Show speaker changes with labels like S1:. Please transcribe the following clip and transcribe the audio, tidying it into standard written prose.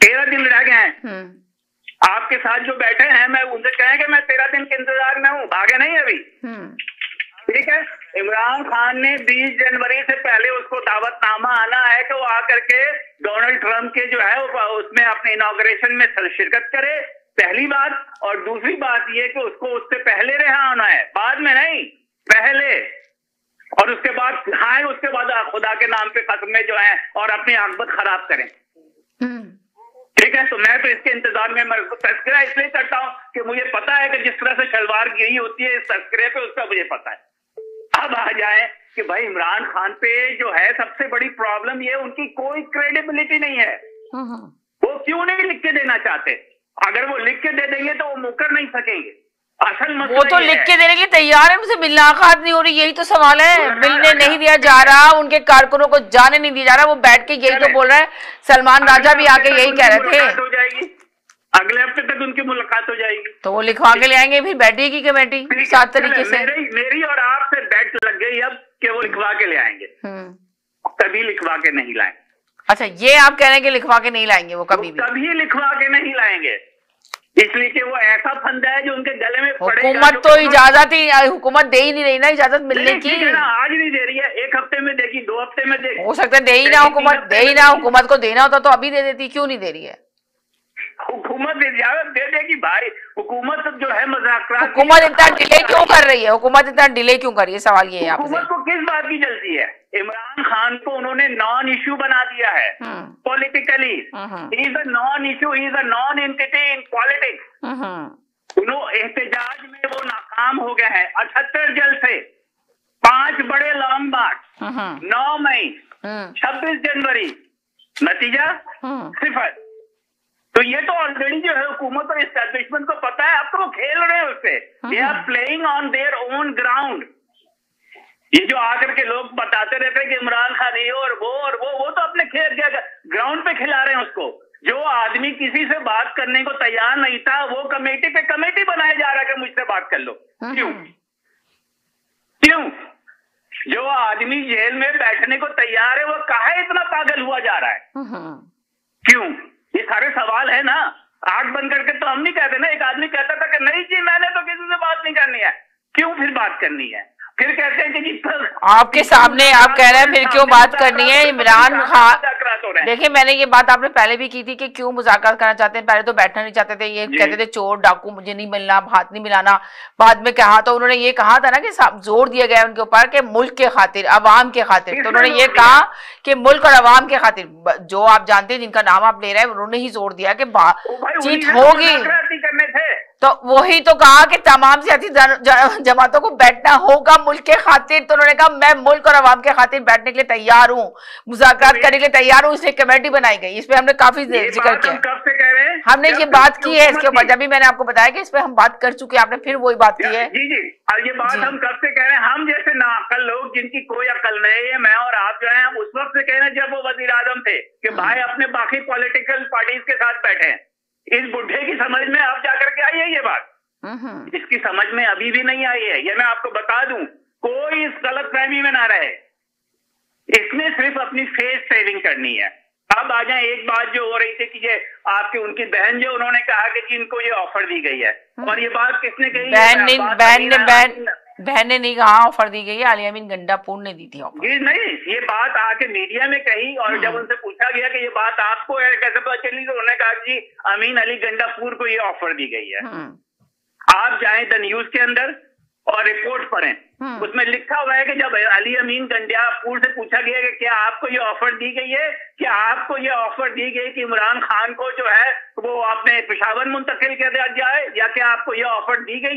S1: 13 दिन रह गए हैं। आपके साथ जो बैठे हैं, मैं उनसे कहें कि मैं 13 दिन के इंतजार में हूँ, भागे नहीं अभी। ठीक है, इमरान खान ने 20 जनवरी से पहले उसको दावतनामा आना है कि वो आकर के डोनाल्ड ट्रंप के जो है उसमें अपने इनॉग्रेशन में शिरकत करे, पहली बात। और दूसरी बात ये कि उसको उससे पहले रहा होना है, बाद में नहीं, पहले। और उसके बाद हाँ, उसके बाद खुदा के नाम पे कस्में जो है और अपनी आकबत खराब करें। ठीक है, तो मैं तो इसके इंतजार में तस्करा इसलिए करता हूँ कि मुझे पता है कि जिस तरह से शलवार गिरी होती है इस तस्करे पे, उसका मुझे पता है। अब आ जाए कि भाई इमरान खान पे जो है सबसे बड़ी प्रॉब्लम ये, उनकी कोई क्रेडिबिलिटी नहीं है। वो क्यों नहीं लिख के देना चाहते? अगर वो लिख के दे देंगे तो वो मुकर नहीं सकेंगे। असल मसला
S2: वो तो लिख के देने के लिए तैयार है, मुझसे मुलाकात नहीं हो रही, यही तो सवाल है। मिलने नहीं दिया जा रहा, उनके कारकुनों को जाने नहीं दिया जा रहा। वो बैठ के यही तो बोल रहे हैं। सलमान राजा भी आके यही कह रहे थे,
S1: हो जाएगी अगले हफ्ते तक उनकी मुलाकात हो जाएगी।
S2: तो वो लिखवा के ले आएंगे, फिर बैठेगी कमेटी 7 तरीके से।
S1: मेरी और आपसे बैठ लग गई अब कि वो लिखवा के ले आएंगे, कभी लिखवा के नहीं लाएंगे।
S2: अच्छा, ये आप कह रहे हैं कि लिखवा के नहीं लाएंगे वो कभी
S1: लिखवा के नहीं लाएंगे, इसलिए कि वो ऐसा फंदा है जो उनके गले में पड़ेगा।
S2: हुकूमत तो इजाजत ही, हुकूमत दे ही नहीं रही ना इजाजत मिलने की।
S1: आज नहीं दे रही है, 1 हफ्ते में देगी, 2 हफ्ते में देगी,
S2: हो सकता है दे ही ना हुकूमत, दे ही ना। हुकूमत को देना होता तो अभी दे देती, क्यों नहीं दे रही है?
S1: हुकूमत इजाजत दे देगी भाई। हुकूमत जो है मजाकरात,
S2: हुकूमत इतना डिले क्यों कर रही है? हुकूमत इतना डिले क्यों कर रही है, सवाल ये है आपसे।
S1: हुकूमत को किस बात की जल्दी है? इमरान खान को उन्होंने नॉन इश्यू बना दिया है politically. He is a non issue, he is a non entity in politics. एहतजाज में वो नाकाम हो गए हैं। 78 जलसे, 5 बड़े लॉन्ग मार्च, 9 मई, 26 जनवरी, नतीजा 0। तो ये तो ऑलरेडी जो है हुकूमत और एस्टैब्लिशमेंट को पता है, अब तो वो खेल रहे हैं उससे। They are playing on their own ground. ये जो आकर के लोग बताते रहते हैं कि इमरान खान ये और वो तो अपने खेल ग्राउंड पे खिला रहे हैं उसको। जो आदमी किसी से बात करने को तैयार नहीं था, वो कमेटी पे कमेटी बनाया जा रहा है कि मुझसे बात कर लो। क्यों? जो आदमी जेल में बैठने को तैयार है, वो काहे इतना पागल हुआ जा रहा है? क्यों? ये सारे सवाल है ना। आंख बंद करके तो हम नहीं कहते ना। एक आदमी कहता था कि नहीं जी मैंने तो किसी से बात नहीं करनी है। क्यों फिर बात करनी है? फिर कहते हैं कि जी
S2: आपके सामने आप कह रहे हैं फिर क्यों बात करनी है? इमरान खान, देखिए मैंने ये बात आपने पहले भी की थी कि क्यों मुज़ाकरात करना चाहते हैं। पहले तो बैठना नहीं चाहते थे, ये कहते थे चोर डाकू मुझे नहीं मिलना, हाथ नहीं मिलाना। बाद में कहा तो उन्होंने ये कहा था ना कि जोर दिया गया उनके ऊपर कि मुल्क के खातिर, अवाम के खातिर। तो उन्होंने ये कहा कि मुल्क और अवाम के खातिर, जो आप जानते हैं जिनका नाम आप ले रहे हैं, उन्होंने ही जोर दिया कि जीत होगी। तो वही तो कहा कि तमाम सियासी जमातों को बैठना होगा मुल्क के खातिर। तो उन्होंने कहा मैं मुल्क और अवाम के खातिर बैठने के लिए तैयार हूँ, मुज़ाकरात करने के लिए तैयार हूँ। इसलिए कमेटी बनाई गई। इस पे हमने काफी जिक्र किया, हमने ये बात की है इसके ऊपर। जब भी मैंने आपको बताया कि इस पे हम बात कर चुके हैं, आपने फिर वही बात की है।
S1: जी जी, और ये बात हम कब से कह रहे हैं? हम जैसे नाअक्ल लोग जिनकी कोई अकल नहीं है, मैं और आप जो है, हम उस वक्त से कह रहे हैं जब वो वजीर आजम थे कि भाई अपने बाकी पॉलिटिकल पार्टीज के साथ बैठे। इस बुढ़े की समझ में अब जाकर के आई है ये बात। इसकी समझ में अभी भी नहीं आई है, ये मैं आपको बता दूं। कोई इस गलतफहमी में ना रहे। इसने सिर्फ अपनी फेस सेविंग करनी है। अब आ जाए, एक बात जो हो रही थी कि ये आपकी उनकी बहन जो, उन्होंने कहा कि इनको ये ऑफर दी गई है। और ये बात किसने कही?
S2: बहन ने नहीं कहा ऑफर दी गई है, आलिया अमीन गंडापुर ने दी थी ऑफर।
S1: ये नहीं, ये बात आके मीडिया में कही। और जब उनसे पूछा गया कि ये बात आपको है कैसे पता चली, तो उन्होंने कहा जी अमीन अली गंडापुर को ये ऑफर दी गई है। आप जाएं द न्यूज के अंदर और रिपोर्ट पढ़ें, उसमें लिखा हुआ है कि जब अली अमीन गंडापुर से पूछा गया कि क्या आपको ये ऑफर दी गई है, क्या आपको ये ऑफर दी गई कि इमरान खान को जो है वो अपने पेशावर मुंतकिल कर दिया जाए, या क्या आपको ये ऑफर दी गई